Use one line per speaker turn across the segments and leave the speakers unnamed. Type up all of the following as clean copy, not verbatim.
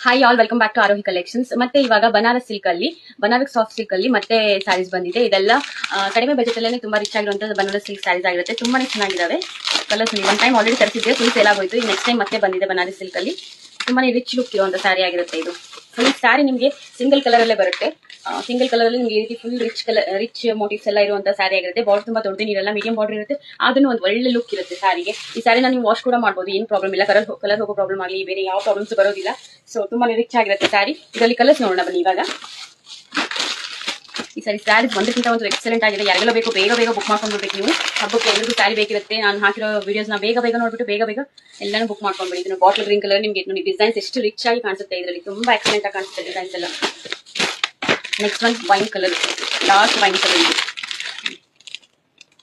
Hi all, welcome back to Aarohi collections. ಮತ್ತೆ ಇವಾಗ Banaras silk ಅಲ್ಲಿ, ಬನಾರಸ್ ಸಾಫ್ಟ್ ಸಿಲ್ಕ್ ಅಲ್ಲಿ ಮತ್ತೆ ಸ್ಯಾರೀಸ್ ಬಂದಿದೆ. ಇದೆಲ್ಲ ಕಡಿಮೆ ಬಜೆಟ್ ಅಲ್ಲೇ ತುಂಬಾ ರಿಚ್ ಆಗಿರುವಂತಹ ಬನಾರಸ್ ಸಿಲ್ಕ್ ಸ್ಯಾರೀಸ್ ಆಗಿರುತ್ತೆ. ತುಂಬಾನೇ ಚೆನ್ನಾಗಿದಾವೆ ಕಲರ್ಸ್. ಒನ್ ಟೈಮ್ ಆಲ್ರೆಡಿ ತರಿಸಿದ್ದೆ, ಫುಲ್ ಸೇಲ್ ಆಗೋಯ್ತು. ಈಗ ನೆಕ್ಸ್ಟ್ ಟೈಮ್ ಮತ್ತೆ ಬಂದಿದೆ ಬನಾರಸ್ ಸಿಲ್ಕ್ ಅಲ್ಲಿ. ತುಂಬಾನೇ ರಿಚ್ ಲುಕ್ ಇರುವಂತ ಸ್ಯಾರಿ ಆಗಿರುತ್ತೆ ಇದು. ಈ ಸ್ಯಾರಿ ನಿಮಗೆ ಸಿಂಗಲ್ ಕಲರ್ ಅಲ್ಲೇ ಬರುತ್ತೆ. ಸಿಂಗಲ್ ಕಲರ್ ಅಲ್ಲಿ ನಿಮಗೆ ಈ ರೀತಿ ಫುಲ್ ರಿಚ್ ಮೋಟಿವ್ಸ್ ಎಲ್ಲ ಇರುವಂತ ಸ್ಯಾರಿ ಆಗಿರುತ್ತೆ. ಬಾರ್ಡರ್ ತುಂಬಾ ದೊಡ್ಡದೇನಿರಲ್ಲ, ಮೀಡಿಯಂ ಬಾರ್ಡರ್ ಇರುತ್ತೆ. ಅದನ್ನು ಒಂದು ಒಳ್ಳೆ ಲುಕ್ ಇರುತ್ತೆ ಸ್ಯಾರಿಗೆ. ಈ ಸ್ಯಾರಿನ ನೀವು ವಾಶ್ ಕೂಡ ಮಾಡಬಹುದು, ಏನು ಪ್ರಾಬ್ಲಮ್ ಇಲ್ಲ. ಕಲರ್ ಹೋಗೋ ಪ್ರಾಬ್ಲಮ್ ಆಗಲಿ, ಬೇರೆ ಯಾವ ಪ್ರಾಬ್ಲಮ್ಸ್ ಬರೋದಿಲ್ಲ. ಸೊ ತುಂಬಾ ರಿಚ್ ಆಗಿರುತ್ತೆ ಸ್ಯಾರಿ. ಇದರಲ್ಲಿ ಕಲರ್ಸ್ ನೋಡೋಣ ಬನ್ನಿ ಇವಾಗ. ಈ ಸಾರಿ ಸ್ಯಾರೀಸ್ ಒಂದಕ್ಕಿಂತ ಒಂದು ಎಕ್ಸಲೆಂಟ್ ಆಗಿದೆ. ಯಾರಿಗೆಲ್ಲ ಬೇಕು ಬೇಗ ಬೇಗ ಬುಕ್ ಮಾಡ್ಕೊಂಡ್ಬಿಡ್ಬೇಕು ನೀವು. ಹಬ್ಬಕ್ಕೆ ಎಲ್ಲರಿಗೂ ಸ್ಯಾರಿ ಬೇಕಿರುತ್ತೆ. ನಾನು ಹಾಕಿರೋ ವಿಡಿಯೋಸ್ನ ಬೇಗ ಬೇಗ ನೋಡ್ಬಿಟ್ಟು ಬೇಗ ಬೇಗ ಎಲ್ಲಾನು ಬುಕ್ ಮಾಡ್ಕೊಂಡ್ಬಿಡಿ. ಇದನ್ನು ಬಾಟಲ್ ಗ್ರೀನ್ ಕಲರ್ ನಿಮಗೆ ನೋಡಿ, ಡಿಸೈನ್ಸ್ ಎಷ್ಟು ರಿಚ್ ಆಗಿ ಕಾಣಿಸುತ್ತೆ. ಇದರಲ್ಲಿ ತುಂಬಾ ಎಕ್ಸಲೆಂಟ್ ಆಗಿ ಕಾಣಿಸುತ್ತೆ ಡಿಸೈನ್ಸ್ ಎಲ್ಲ. Next one wine colour, dark wine colour. ಇದು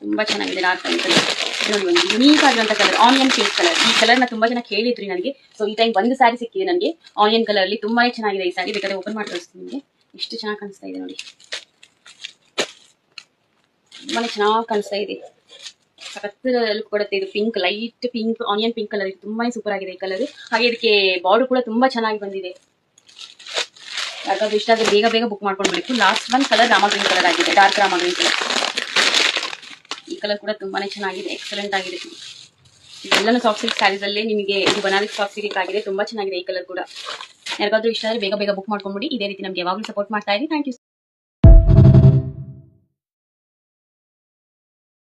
ತುಂಬಾ ಚೆನ್ನಾಗಿದೆ, ಡಾರ್ಕ್ ವೈನ್ ಕಲರ್. ನೋಡಿ, ಒಂದು ಯುನೀಕ್ ಆಗಿರುವಂತ ಕಲರ್, ಆನಿಯನ್ ಪಿಂಕ್ ಕಲರ್. ಈ ಕಲರ್ ನ ತುಂಬಾ ಜನ ಕೇಳಿದ್ರಿ ನನಗೆ. ಸೊ ಈ ಟೈಮ್ ಒಂದು ಸ್ಯಾರಿ ಸಿಕ್ಕಿದೆ ನನಗೆ ಆನಿಯನ್ ಕಲರ್ ಅಲ್ಲಿ. ತುಂಬಾನೇ ಚೆನ್ನಾಗಿದೆ ಈ ಸ್ಯಾರಿ. ಬೇಕಾದ್ರೆ ಓಪನ್ ಮಾಡಿ ತೋರಿಸ್ತೀನಿ ನಿಮಗೆ. ಎಷ್ಟು ಚೆನ್ನಾಗಿ ಕಾಣಿಸ್ತಾ ಇದೆ ನೋಡಿ, ತುಂಬಾನೇ ಚೆನ್ನಾಗಿ ಕಾಣಿಸ್ತಾ ಇದೆ. ಸಖತ್ ಲುಕ್ ಕೊಡುತ್ತೆ ಇದು. Pink, light pink, onion pink colour. ಇದು ತುಂಬಾನೇ ಸೂಪರ್ ಆಗಿದೆ ಈ ಕಲರ್. ಹಾಗೆ ಇದಕ್ಕೆ ಬಾರ್ಡರ್ ಕೂಡ ತುಂಬಾ ಚೆನ್ನಾಗಿ ಬಂದಿದೆ. ಯಾಕಾದ್ರೂ ಇಷ್ಟ ಆದ್ರೆ ಬೇಗ ಬೇಗ ಬುಕ್ ಮಾಡ್ಕೊಂಡ್ಬಿಡ್ಬೇಕು. Last one colour Rama green colour ಆಗಿದೆ, ಡಾರ್ಕ್ ರಾಮ ಗ್ರೀನ್ ಕಲರ್. ಈ ಕಲರ್ ಕೂಡ ತುಂಬಾನೇ ಚೆನ್ನಾಗಿದೆ, ಎಕ್ಸಲೆಂಟ್ ಆಗಿದೆ. ಇದೆಲ್ಲನೂ ಸಾಫ್ಟ್ ಸಿಲ್ಕ್ ಸ್ಯಾರೀಸ್ ಅಲ್ಲೇ ನಿಮಗೆ ಇದು ಬನಾರಸ್ ಸಾಫ್ಟ್ ಸಿಲ್ಕ್ ಆಗಿದೆ. ತುಂಬಾ ಚೆನ್ನಾಗಿದೆ ಈ ಕಲರ್ ಕೂಡ. ಯಾರಿಗಾದ್ರೂ ಇಷ್ಟ ಆದ್ರೆ ಬೇಗ ಬೇಗ ಬುಕ್ ಮಾಡ್ಕೊಂಡ್ಬಿಡಿ. ಇದೇ ರೀತಿ ನಮ್ಗೆ ಯಾವಾಗಲೂ ಸಪೋರ್ಟ್ ಮಾಡ್ತಾ ಇರಿ. Thank you.